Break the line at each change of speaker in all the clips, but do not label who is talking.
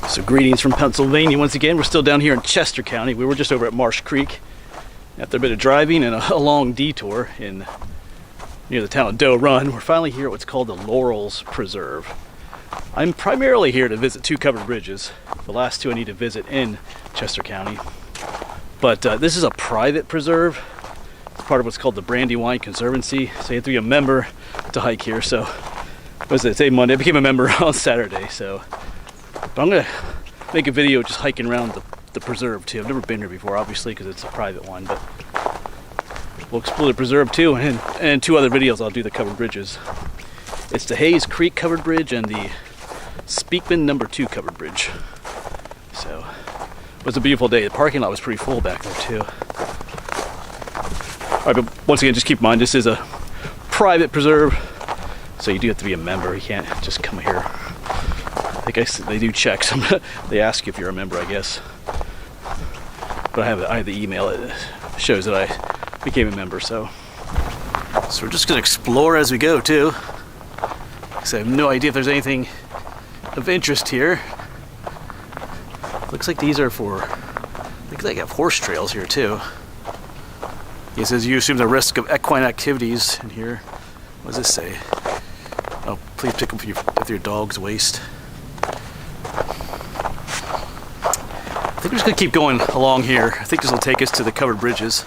So greetings from Pennsylvania once again. We're still down here in Chester County. We were just over at Marsh Creek. After a bit of driving and a long detour near the town of Doe Run, we're finally here at what's called the Laurels Preserve. I'm primarily here to visit two covered bridges. The last two I need to visit in Chester County. But this is a private preserve. It's part of what's called the Brandywine Conservancy. So you have to be a member to hike here. So, what was it, today Monday? I became a member on Saturday. But I'm gonna make a video just hiking around the preserve too. I've never been here before, obviously, because it's a private one, but we'll explore the preserve too, and two other videos I'll do the covered bridges. It's the Hayes Creek covered bridge and the Speakman No. 2 covered bridge. So it was a beautiful day. The parking lot was pretty full back there too. Alright, but once again, just keep in mind this is a private preserve, so you do have to be a member. You can't just come here. I guess they do checks. They ask you if you're a member, I guess. But I have the email that shows that I became a member, so we're just gonna explore as we go too. Because I have no idea if there's anything of interest here. Looks like these are for, I think they have horse trails here too. It says you assume the risk of equine activities in here. What does this say? Oh, please pick up with your dog's waste. I think we're just gonna keep going along here. I think this will take us to the covered bridges.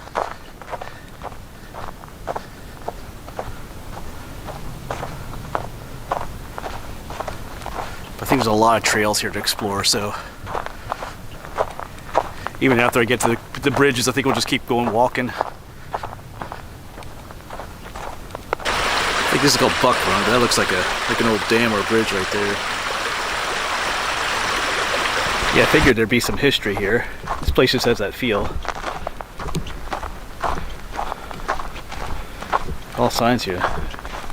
But I think there's a lot of trails here to explore, so even after I get to the bridges, I think we'll just keep going walking. I think this is called Buck Run, but that looks like an old dam or a bridge right there. Yeah, I figured there'd be some history here. This place just has that feel. All signs here.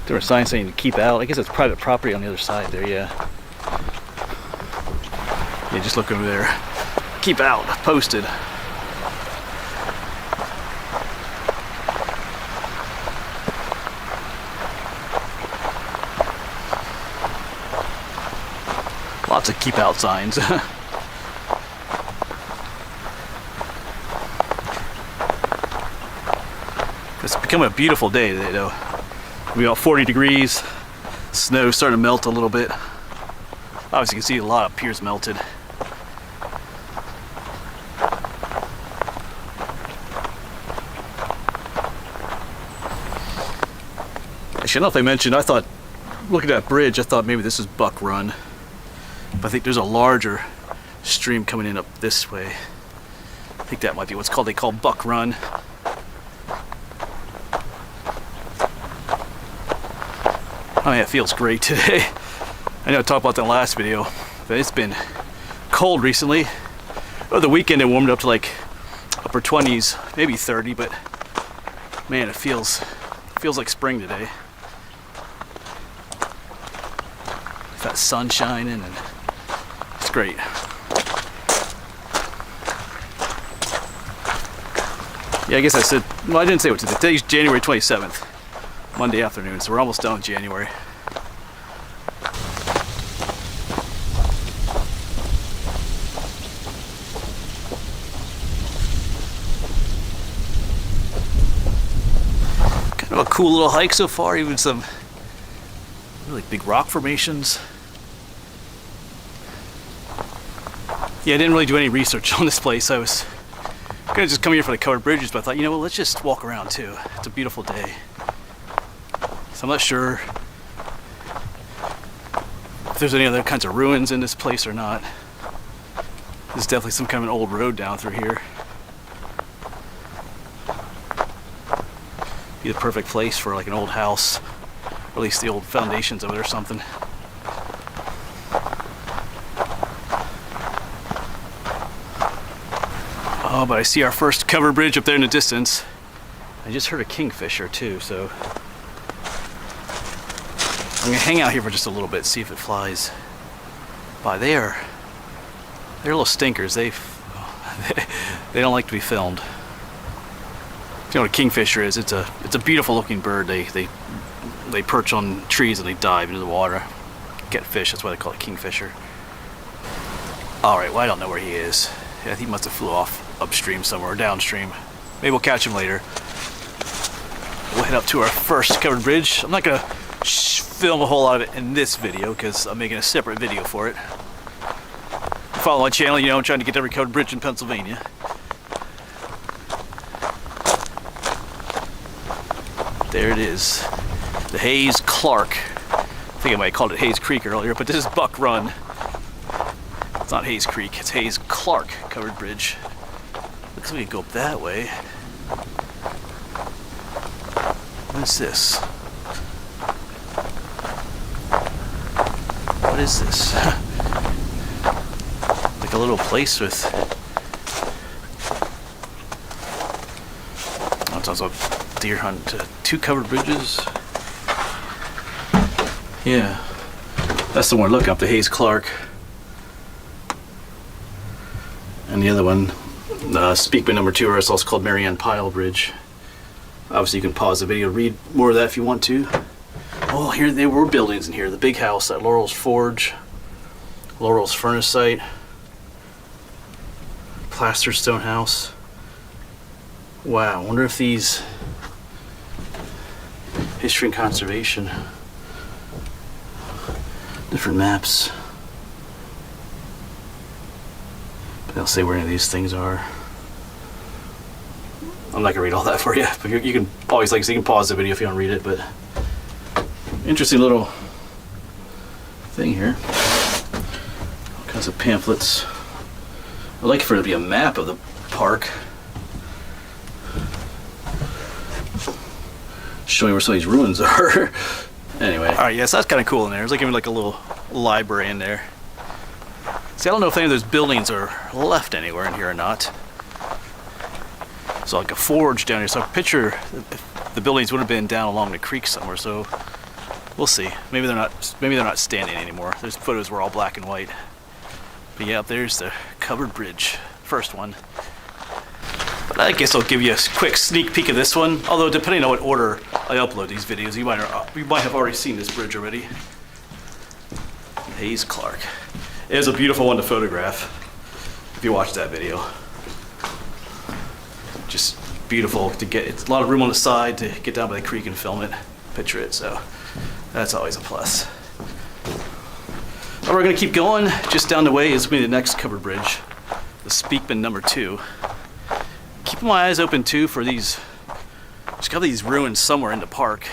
There were signs saying to keep out. I guess it's private property on the other side there, yeah. Yeah, just look over there. Keep out, posted. Lots of keep out signs. It's become a beautiful day today though. It'll be about 40 degrees. Snow's starting to melt a little bit. Obviously you can see a lot of piers melted. Actually, I don't know if I mentioned, I thought, looking at that bridge, I thought maybe this is Buck Run. But I think there's a larger stream coming in up this way. I think that might be what's called, they call Buck Run. Oh yeah, it feels great today. I know I talked about that in the last video, but it's been cold recently. Oh, the weekend it warmed up to like upper 20s, maybe 30, but man, it feels like spring today. That sun shining and it's great. Yeah, I guess I said, well, I didn't say what today. Today's January 27th. Monday afternoon, so we're almost done with January. Kind of a cool little hike so far, even some really big rock formations. Yeah, I didn't really do any research on this place. I was gonna just come here for the covered bridges, but I thought, you know what, let's just walk around too. It's a beautiful day. So I'm not sure if there's any other kinds of ruins in this place or not. There's definitely some kind of an old road down through here. Be the perfect place for like an old house, or at least the old foundations of it or something. Oh, but I see our first covered bridge up there in the distance. I just heard a kingfisher too, so I'm gonna hang out here for just a little bit, see if it flies by. They're little stinkers. They don't like to be filmed. You know what a kingfisher is? It's a beautiful looking bird. They perch on trees and they dive into the water, get fish. That's why they call it kingfisher. Alright, well I don't know where he is. I think he must have flew off upstream somewhere, or downstream. Maybe we'll catch him later. We'll head up to our first covered bridge. I'm not going to film a whole lot of it in this video because I'm making a separate video for it. Follow my channel, you know, I'm trying to get to every covered bridge in Pennsylvania. There it is. The Hayes Clark. I think I might have called it Hayes Creek earlier, but this is Buck Run. It's not Hayes Creek, it's Hayes Clark covered bridge. Looks like we can go up that way. What is this? What is this? Like a little place with... Oh, it's also a deer hunt. 2 covered bridges. Yeah. That's the one looking up, the Hayes Clark. And the other one, Speakman number 2, or it's also called Marianne Pile Bridge. Obviously you can pause the video, read more of that if you want to. Oh, here there were buildings in here. The big house at Laurels Forge, Laurels Furnace Site, Plaster Stone House. Wow, I wonder if these history and conservation, different maps. They'll say where any of these things are. I'm not gonna read all that for you, but you can always, like I said, you can pause the video if you want to read it. But interesting little thing here. All kinds of pamphlets. I'd like for it to be a map of the park, showing where some of these ruins are. Anyway. All right, yes, that's kind of cool in there. There's like even like a little library in there. See, I don't know if any of those buildings are left anywhere in here or not. So like a forge down here. So I picture the buildings would have been down along the creek somewhere. So we'll see. Maybe they're not. Maybe they're not standing anymore. Those photos were all black and white. But yeah, there's the covered bridge, first one. But I guess I'll give you a quick sneak peek of this one. Although depending on what order I upload these videos, you might have already seen this bridge already. Hayes Clark. It is a beautiful one to photograph if you watch that video. Just beautiful to get. It's a lot of room on the side to get down by the creek and film it, picture it. So that's always a plus. But we're gonna keep going. Just down the way is gonna be the next covered bridge, the Speakman number 2. Keeping my eyes open too for these. There's got these ruins somewhere in the park.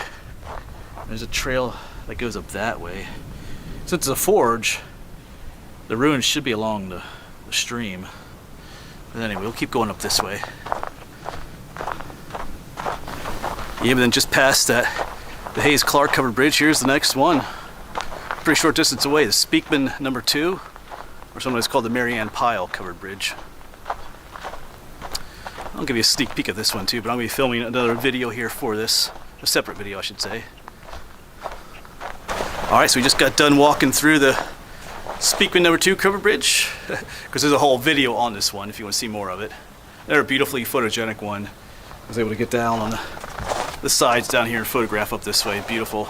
There's a trail that goes up that way. Since it's a forge, the ruins should be along the stream. But anyway, we'll keep going up this way. Yeah, but then just past that, the Hayes Clark covered bridge, here's the next one. Pretty short distance away, the Speakman number 2, or sometimes called the Marianne Pile covered bridge. I'll give you a sneak peek of this one too, but I'm going to be filming another video here for this. A separate video, I should say. Alright, so we just got done walking through the Speakman number 2 covered bridge, because there's a whole video on this one if you want to see more of it. Another beautifully photogenic one. I was able to get down on the sides down here and photograph up this way. Beautiful,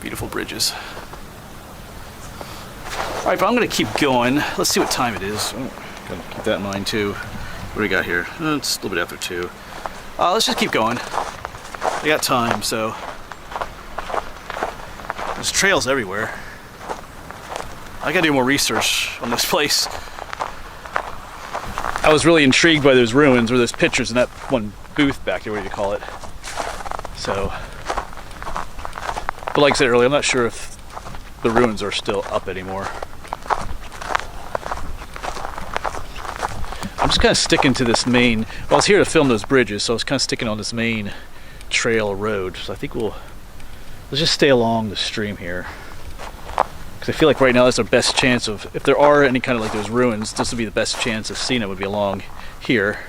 beautiful bridges. Alright, but I'm going to keep going. Let's see what time it is. Oh, gotta keep that in mind too. What do we got here? It's a little bit after 2. Let's just keep going. I got time, so. There's trails everywhere. I gotta do more research on this place. I was really intrigued by those ruins, or those pictures in that one booth back there, what do you call it? So, but like I said earlier, I'm not sure if the ruins are still up anymore. I'm just kind of sticking to this main, well I was here to film those bridges, so I was kind of sticking on this main trail road. So I think let's just stay along the stream here. Because I feel like right now that's our best chance of, if there are any kind of like those ruins, this would be the best chance of seeing it would be along here.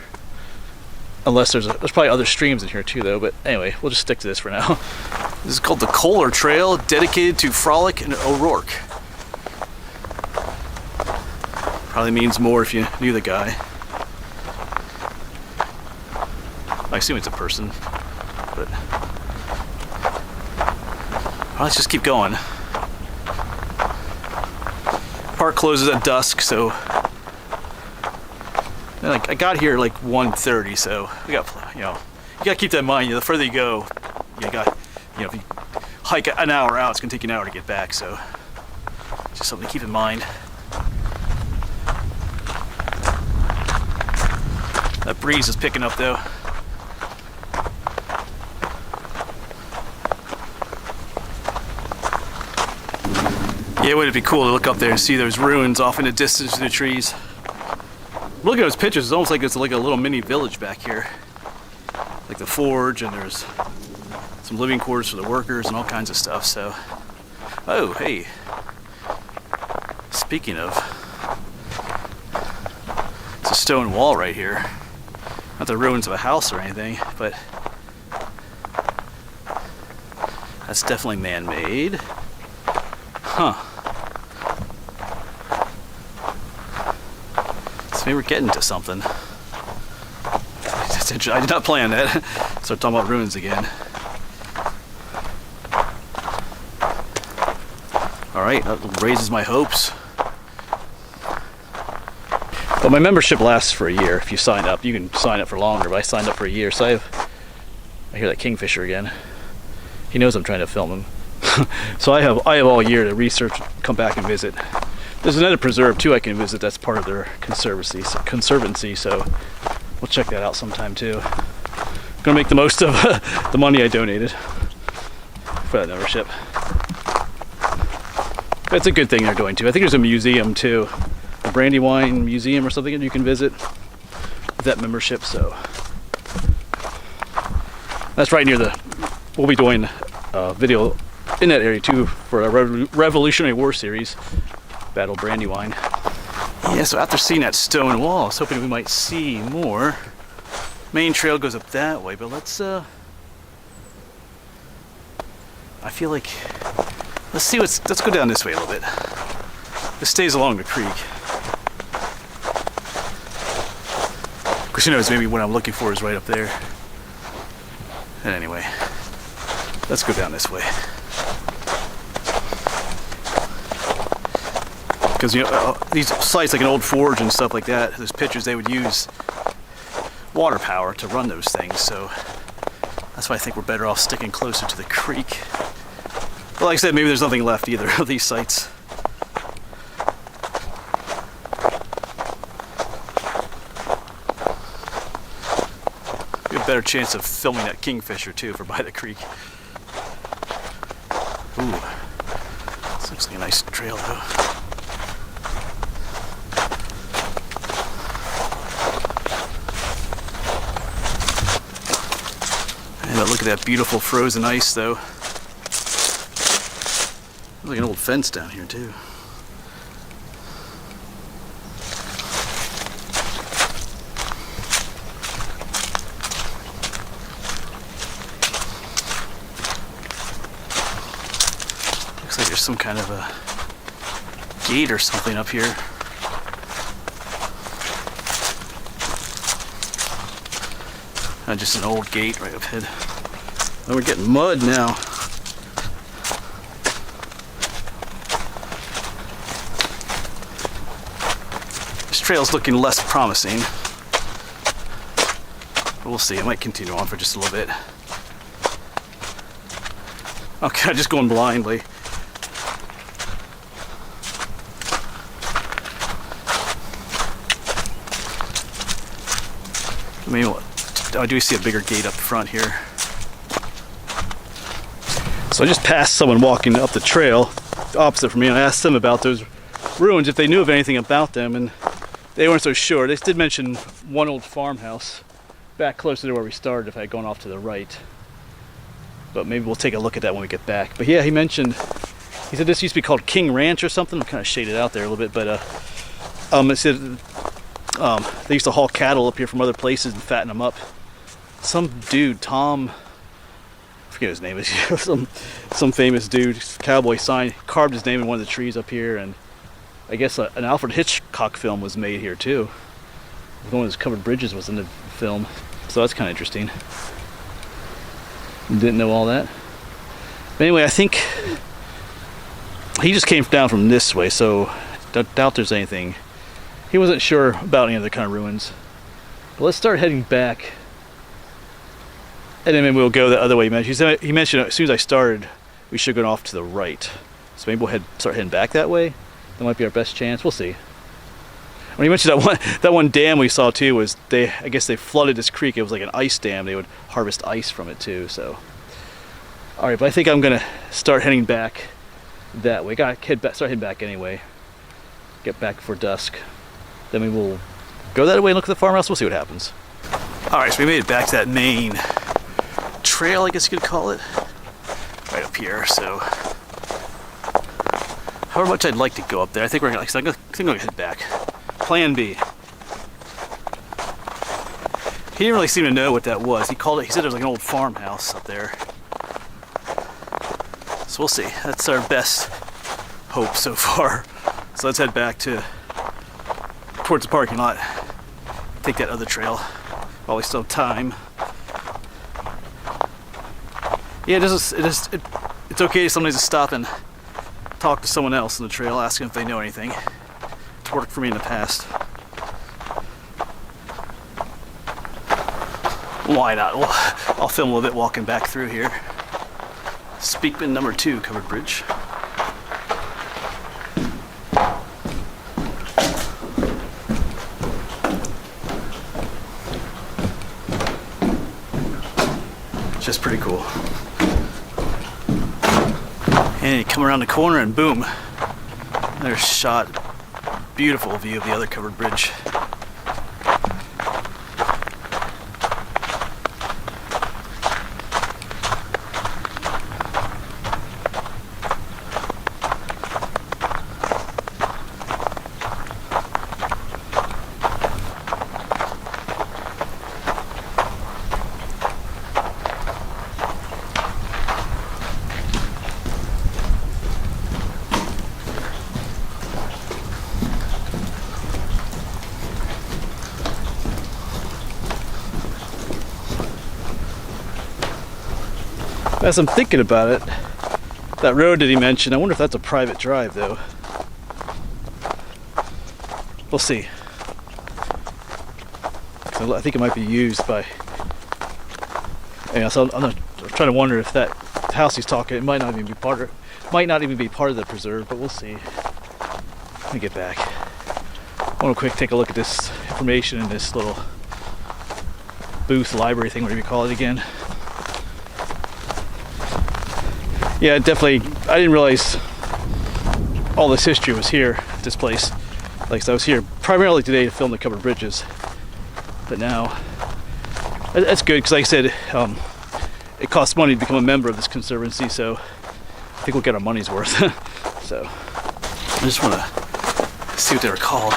Unless there's probably other streams in here too though, but anyway, we'll just stick to this for now. This is called the Kohler Trail, dedicated to Frolic and O'Rourke. Probably means more if you knew the guy. I assume it's a person, but let's just keep going. Part park closes at dusk, so like I got here like 1:30, so we got, you know, you gotta keep that in mind. The further you go, you got, you know, if you hike an hour out, it's gonna take you an hour to get back. So just something to keep in mind. That breeze is picking up though. Yeah, wouldn't it be cool to look up there and see those ruins off in the distance through the trees? Look at those pictures, it's almost like it's like a little mini village back here. Like the forge, and there's some living quarters for the workers and all kinds of stuff, so. Oh, hey. Speaking of, it's a stone wall right here. Not the ruins of a house or anything, but that's definitely man-made. Huh. So maybe we're getting to something. I did not plan that. Start talking about ruins again. Alright, that raises my hopes. But my membership lasts for a year if you sign up. You can sign up for longer, but I signed up for a year, so I hear that kingfisher again. He knows I'm trying to film him. So I have all year to research, come back and visit. There's another preserve too I can visit that's part of their conservancy, so we'll check that out sometime too. I'm gonna make the most of the money I donated for that membership. That's a good thing they're doing too. I think there's a museum too, a Brandywine museum or something that you can visit with that membership. So that's right near the. We'll be doing a video in that area too for a Revolutionary War series, Battle Brandywine. Yeah, so after seeing that stone wall, I was hoping we might see more. Main trail goes up that way, but let's I feel like, let's go down this way a little bit. This stays along the creek. Because who knows, maybe what I'm looking for is right up there. And anyway, let's go down this way. Because, you know, these sites like an old forge and stuff like that, those pictures, they would use water power to run those things, so that's why I think we're better off sticking closer to the creek. But like I said, maybe there's nothing left either of these sites. We have a better chance of filming that kingfisher too if we're by the creek. Ooh, this looks like a nice trail though. And look at that beautiful frozen ice though. There's like an old fence down here too. Looks like there's some kind of a gate or something up here. Just an old gate right up ahead. Oh, we're getting mud now. This trail's looking less promising. But we'll see. I might continue on for just a little bit. Okay, I'm just going blindly. Maybe I do see a bigger gate up front here. So I just passed someone walking up the trail opposite from me, and I asked them about those ruins, if they knew of anything about them, and they weren't so sure. They did mention one old farmhouse back closer to where we started if I had gone off to the right. But maybe we'll take a look at that when we get back. But yeah, he said this used to be called King Ranch or something. I'm kind of shaded out there a little bit, but it said they used to haul cattle up here from other places and fatten them up. Some dude, Tom, I forget his name, some famous dude, cowboy sign, carved his name in one of the trees up here, and I guess an Alfred Hitchcock film was made here too. One of his covered bridges was in the film, so that's kind of interesting. Didn't know all that. But anyway, I think he just came down from this way, so Doubt there's anything. He wasn't sure about any other kind of ruins. But let's start heading back. And then maybe we'll go the other way. He mentioned as soon as I started, we should go off to the right. So maybe we'll start heading back that way. That might be our best chance. We'll see. When he mentioned that one dam we saw too, was I guess they flooded this creek. It was like an ice dam. They would harvest ice from it too. So, all right, but I think I'm gonna start heading back that way. Start heading back anyway. Get back before dusk. Then we will go that way and look at the farmhouse. We'll see what happens. All right, so we made it back to that main trail, I guess you could call it, right up here. So, however much I'd like to go up there, I think we're gonna head back. Plan B. He didn't really seem to know what that was. He said it was like an old farmhouse up there. So we'll see. That's our best hope so far. So let's head back towards the parking lot. Take that other trail while we still have time. Yeah, it's okay sometimes to stop and talk to someone else on the trail, ask them if they know anything. It's worked for me in the past. Why not? Well, I'll film a little bit walking back through here. Speakman number 2 covered bridge. Just pretty cool. And you come around the corner and boom, there's a shot. Beautiful view of the other covered bridge. As I'm thinking about it, that road that he mentioned, I wonder if that's a private drive though. We'll see. I think it might be used by, so I'm trying to wonder if that house he's talking, it might not even be part of the preserve, but we'll see. Let me get back. I want to quick take a look at this information in this little booth library thing, whatever you call it again. Yeah, definitely. I didn't realize all this history was here at this place. Like, I was here primarily today to film the covered bridges, but now that's good because, like I said, it costs money to become a member of this conservancy, so I think we'll get our money's worth. So I just want to see what they were called.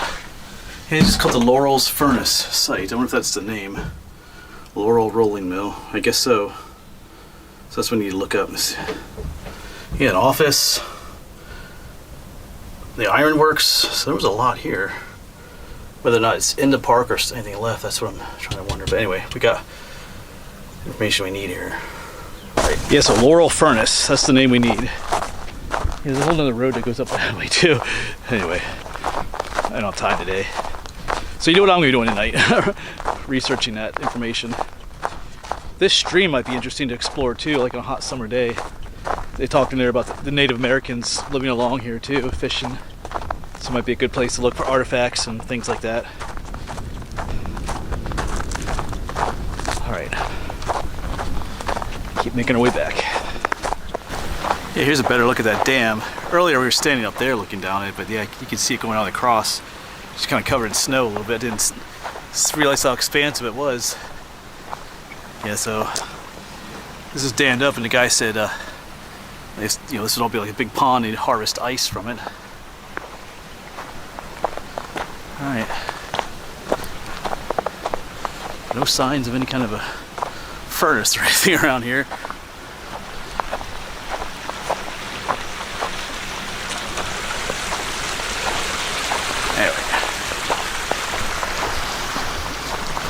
Yeah, it's just called the Laurels Furnace Site. I wonder if that's the name. Laurel Rolling Mill. I guess so. So that's what we need to look up. Yeah, an office. The ironworks. So there was a lot here. Whether or not it's in the park or anything left, that's what I'm trying to wonder. But anyway, we got information we need here. Right. Yeah, so Laurel Furnace. That's the name we need. Yeah, there's a whole other road that goes up that way too. Anyway, I don't have time today. So you know what I'm going to be doing tonight? Researching that information. This stream might be interesting to explore too, like on a hot summer day. They talked in there about the Native Americans living along here too, fishing. So it might be a good place to look for artifacts and things like that. All right. Keep making our way back. Yeah, here's a better look at that dam. Earlier we were standing up there looking down it, but yeah, you can see it going on across. Just kind of covered in snow a little bit. Didn't realize how expansive it was. Yeah, so this is dammed up, and the guy said, this would all be like a big pond. They'd harvest ice from it. All right. No signs of any kind of a furnace or anything around here. Anyway.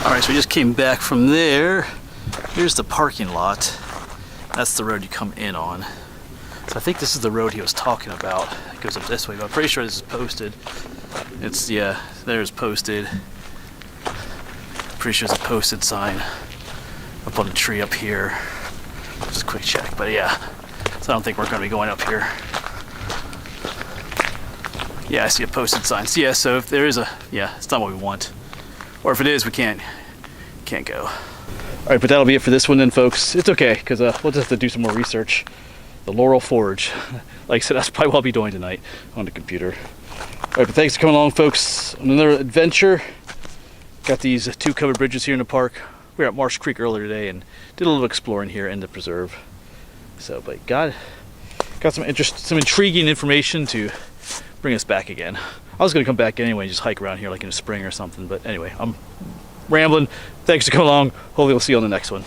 All right, so we just came back from there. Here's the parking lot. That's the road you come in on. So I think this is the road he was talking about. It goes up this way, but I'm pretty sure this is posted. It's, yeah, there's posted. Pretty sure there's a posted sign up on the tree up here. Just a quick check, but yeah. So I don't think we're going to be going up here. Yeah, I see a posted sign. So yeah, so if there is a, yeah, it's not what we want. Or if it is, we can't go. All right, but that'll be it for this one then, folks. It's okay, because we'll just have to do some more research. The Laurel Forge. Like I said, that's probably what I'll be doing tonight on the computer. All right, but thanks for coming along, folks, on another adventure. Got these 2 covered bridges here in the park. We were at Marsh Creek earlier today and did a little exploring here in the preserve. So, but got some intriguing information to bring us back again. I was going to come back anyway and just hike around here like in the spring or something. But anyway, I'm rambling. Thanks for coming along. Hopefully we'll see you on the next one.